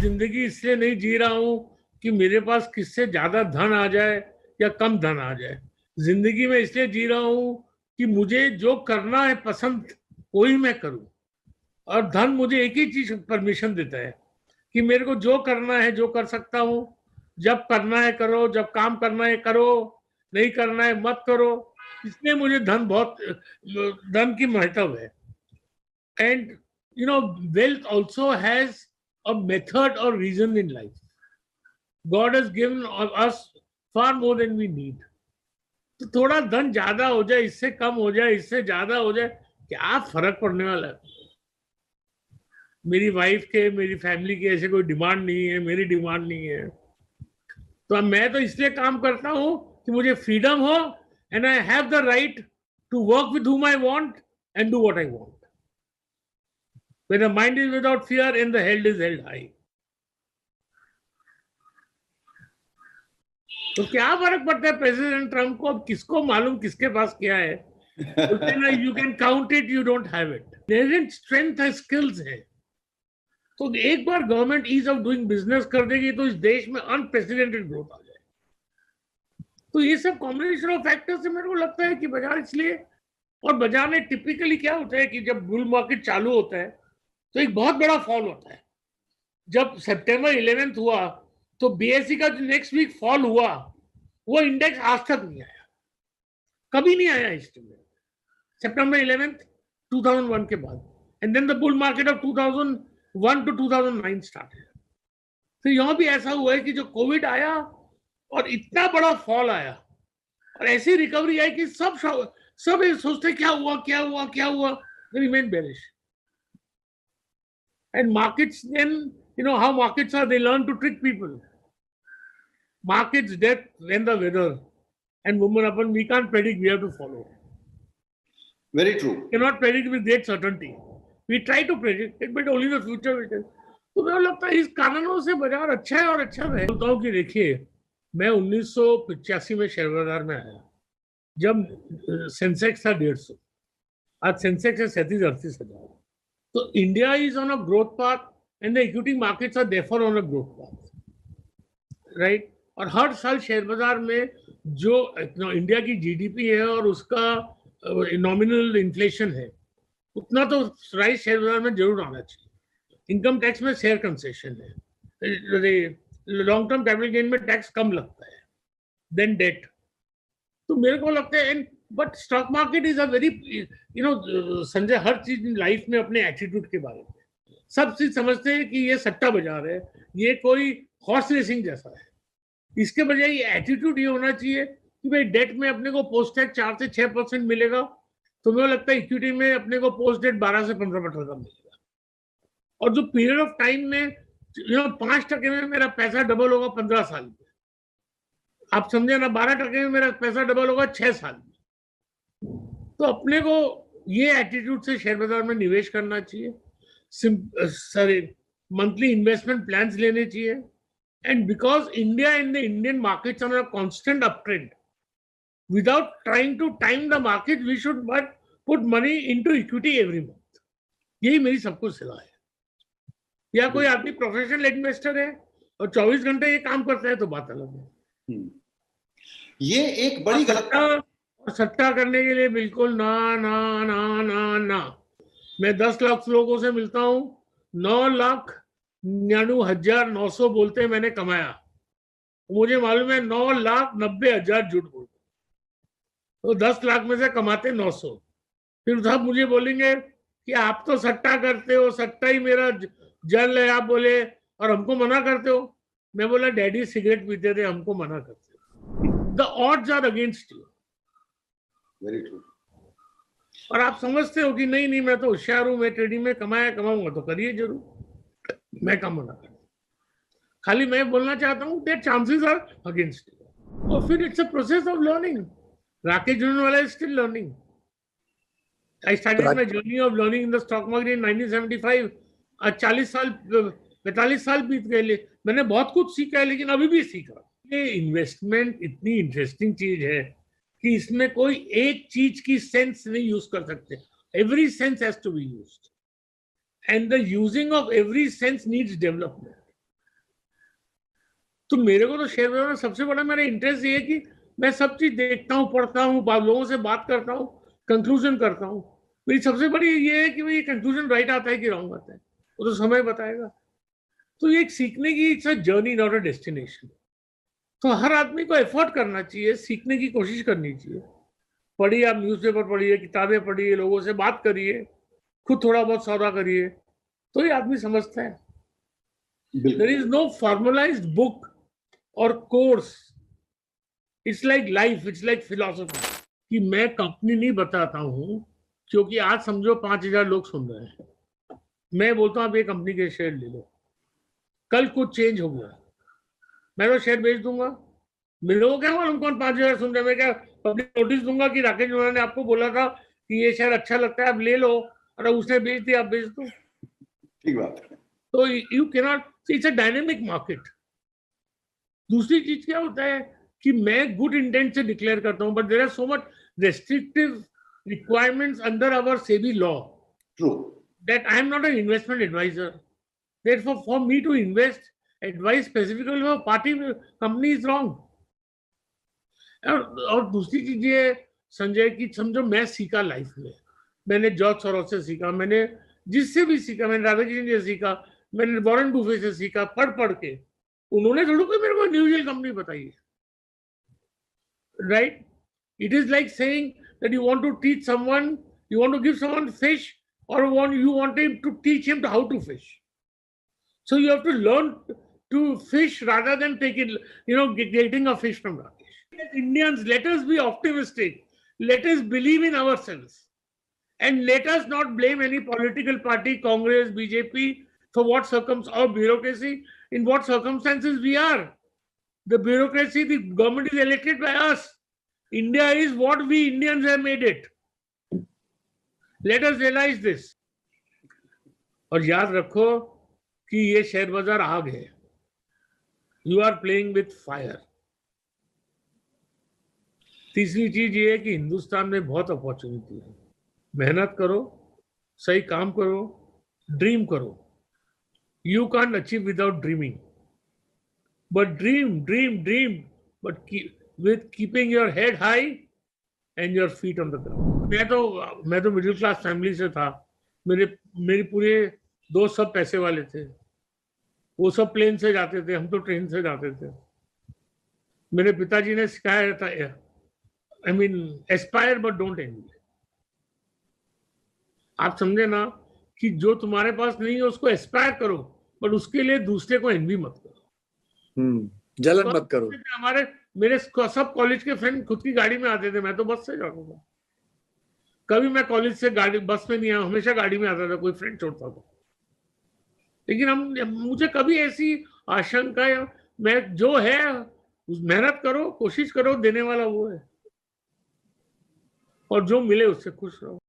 जिंदगी इसलिए नहीं जी रहा हूं कि मेरे पास किससे ज्यादा धन आ जाए या कम धन आ जाए। जिंदगी में इसलिए जी रहा हूं कि मुझे जो करना है पसंद वही मैं करूं। और धन मुझे एक ही चीज परमिशन देता है कि मेरे को जो करना है, जो कर सकता हूं, जब करना है करो, जब काम करना है करो, नहीं करना है मत करो। इसलिए मुझे धन की महत्व है। And wealth also has a method or reason in life. God has given us far more than we need. तो थोड़ा धन ज्यादा हो जाए, इससे कम हो जाए, इससे ज्यादा हो जाए, क्या फर्क पड़ने वाला है। मेरी वाइफ के, मेरी फैमिली की ऐसे कोई डिमांड नहीं है, मेरी डिमांड नहीं है। तो मैं तो इसलिए काम करता हूं कि मुझे फ्रीडम हो and I have the right to work with whom I want and do what I want. When the mind is without fear and the head is held high. तो क्या फर्क पड़ता है प्रेसिडेंट ट्रम्प को, अब किसको मालूम किसके पास क्या है। You can count it, you don't have it. Inherent strength है, स्किल्स है। तो एक बार government ease of doing business कर देगी तो इस देश में अनप्रेसिडेंटेड ग्रोथ आ जाए। तो ये सब कॉम्बिनेशन ऑफ फैक्टर्स से मेरे को लगता है कि बाजार इसलिए, और बाजार में टिपिकली क्या होता है कि जब बुल मार्केट चालू होता है तो एक बहुत बड़ा फॉल होता है। जब सितंबर 11 हुआ तो बीएसई का जो नेक्स्ट वीक फॉल हुआ वो इंडेक्स आज तक नहीं आया, कभी नहीं आया हिस्ट्री में, सितंबर 11 2001 के बाद। And then the bull market of 2001 to 2009 started. तो यहां भी ऐसा हुआ है कि जो कोविड आया और इतना बड़ा फॉल आया और ऐसी रिकवरी आई कि सब सोचते क्या हुआ क्या हुआ क्या हुआ, they remain bearish. And markets then, how markets are, they learn to trick people. Markets, death, when the weather, and woman upon, we can't predict, we have to follow. Very true. We cannot predict with great certainty. We try to predict it, but only the future will tell. तो मुझे लगता है इस कारणों से बाजार अच्छा है और अच्छा है। बोलता हूँ कि देखिए, मैं 1985 में शेयर बाजार में आया जब सेंसेक्स था 150, आज सेंसेक्स है 37-38 हजार। तो India is on a growth path and the equity markets are therefore on a growth path, right. और हर साल शेयर बाजार में जो इंडिया की जीडीपी है और उसका नॉमिनल इन्फ्लेशन है उतना तो राइज शेयर बाजार में जरूर आना चाहिए। इनकम टैक्स में शेयर कंसेशन है, लॉन्ग टर्म कैपिटल गेन में टैक्स कम लगता है देन डेट। तो मेरे को लगता है, but stock market is a very, Sanjay, हर चीज लाइफ में अपने एटीट्यूड के बारे में सब चीज समझते हैं कि ये सट्टा बाजार है, ये कोई हॉर्स रेसिंग जैसा है। इसके बजाय ये एटीट्यूड ये होना चाहिए कि भाई डेट में अपने को पोस्ट टैक्स 4 से 6% मिलेगा, तो मुझे लगता है इक्विटी में अपने को पोस्ट डेट 12 से 15% का मिलेगा। और जो पीरियड ऑफ टाइम में 5% में मेरा पैसा डबल होगा 15 साल में, आप समझे ना, 12% में मेरा पैसा डबल होगा 6 साल में। तो अपने को ये एटीट्यूड से शेयर बाजार में निवेश करना चाहिए, मंथली इन्वेस्टमेंट प्लान्स लेने चाहिए। And because India and the Indian markets are on a constant uptrend, without trying to time the market, we should but put money into equity every month. यही मेरी सबको सलाह है। या कोई आदमी प्रोफेशनल इन्वेस्टर है और 24 घंटे ये काम करता है तो बात अलग है। ये एक बड़ी गलत सट्टा करने के लिए बिल्कुल ना ना ना ना ना। मैं 10 लाख लोगों से मिलता हूँ, 9,99,900 बोलते हैं मैंने कमाया, मुझे मालूम है 9,90,000 झूठ बोलते, तो 10 लाख में से कमाते 900। फिर सब मुझे बोलेंगे कि आप तो सट्टा करते हो, सट्टा ही मेरा जल है, आप बोले, और हमको मना करते हो। मैं बोला डैडी सिगरेट पीते थे, हमको मना करते हो। The odds are against you. Very true. और आप समझते हो कि नहीं मैं तो होशियार हूं, मैं ट्रेडिंग में कमाऊंगा तो करिए जरूर, मैं कम मना कर। खाली मैं बोलना चाहता हूँ that chances are against you. और फिर it's a process of learning. Rakesh Jhunjhunwala is still learning. I started my journey of learning in the stock market in 1975. आज 45 साल बीत गए, मैंने बहुत कुछ सीखा है, लेकिन अभी भी सीख रहा हूँ। ये इन्वेस्टमेंट इतनी इंटरेस्टिंग चीज है कि इसमें कोई एक चीज की सेंस नहीं यूज कर सकते। Every sense has to be used and the using of every sense needs development. तो मेरे को तो शेयर बाजार में सबसे बड़ा मेरा इंटरेस्ट ये है कि मैं सब चीज देखता हूँ, पढ़ता हूँ, लोगों से बात करता हूँ, कंक्लूजन करता हूँ। मेरी सबसे बड़ी ये है कि भाई कंक्लूजन राइट आता है कि रॉन्ग आता है, वो तो समय बताएगा। तो ये एक सीखने की it's a journey, not a destination. तो हर आदमी को एफर्ट करना चाहिए, सीखने की कोशिश करनी चाहिए। पढ़िए, आप न्यूज़पेपर पढ़िए, किताबें पढ़िए, लोगों से बात करिए, खुद थोड़ा बहुत सौदा करिए, तो ये आदमी समझता है। There is no formalised book और course, it's like life, it's like philosophy. कि मैं कंपनी नहीं बताता हूँ, क्योंकि आज समझो 5,000 लोग सुन रहे हैं, मैं बोलता हूँ आप ये कंपनी के शेयर ले लो, कल कुछ चेंज हो गया, मैं तो शेयर बेच दूंगा। मेरे लोगों क्या मालूम कौन 5,000 सुन रहे हैं? मैं क्या पब्लिक नोटिस दूंगा कि राकेश जोड़ा ने आपको बोला था कि ये शेयर अच्छा लगता है, आप ले लो, और उसने बेच दिया, आप बेच दो। ठीक बात है। तो you can not, it's a dynamic market. दूसरी चीज क्या होता है कि मैं गुड इंटेंट से डिक्लेयर करता हूं, but there are so much restrictive requirements under our SEBI law that I am not an investment advisor. Therefore, for me to invest advice specifically for party company is wrong. और दूसरी चीज ये संजय की, समझो मैं सीखा लाइफ में, मैंने जॉर्ज सोरोस से सीखा, मैंने जिससे भी सीखा, मैंने राधाकृष्ण से सीखा, मैंने वॉरेन बुफे से सीखा, पढ़ के। उन्होंने थोड़ा कोई मेरे को इंडिविजुअल कंपनी बताई है, right? It is like saying that you want to teach someone, you want to give someone fish, or you want him to teach him how to fish. So you have to learn to fish rather than getting a fish from Rakesh. Indians, let us be optimistic. Let us believe in ourselves. And let us not blame any political party, Congress, BJP, for what or bureaucracy, in what circumstances we are. The bureaucracy, the government is elected by us. India is what we Indians have made it. Let us realize this. और याद रखो कि ये share बाजार आग है. You are playing with fire. तीसरी चीज ये है कि हिंदुस्तान में बहुत अपॉर्चुनिटी है. मेहनत करो, सही काम करो, ड्रीम करो. You can't achieve without dreaming. But dream, but with keeping your head high and your feet on the ground. मैं तो मिडिल क्लास फैमिली से था. मेरे पूरे दोस्त सब पैसे वाले थे. वो सब प्लेन से जाते थे, हम तो ट्रेन से जाते थे. मेरे पिताजी ने सिखाया था, I mean aspire but don't envy. आप समझे ना कि जो तुम्हारे पास नहीं है उसको एस्पायर करो, बट उसके लिए दूसरे को एनवी मत करो. जलन मत करो. मेरे सब कॉलेज के फ्रेंड खुद की गाड़ी में आते थे, मैं तो बस से जाता था. कभी मैं कॉलेज से बस में नहीं आया, हमेशा गाड़ी में आता था, कोई फ्रेंड छोड़ता था. लेकिन मुझे कभी ऐसी आशंका, मैं जो है मेहनत करो, कोशिश करो, देने वाला वो है, और जो मिले उससे खुश रहो.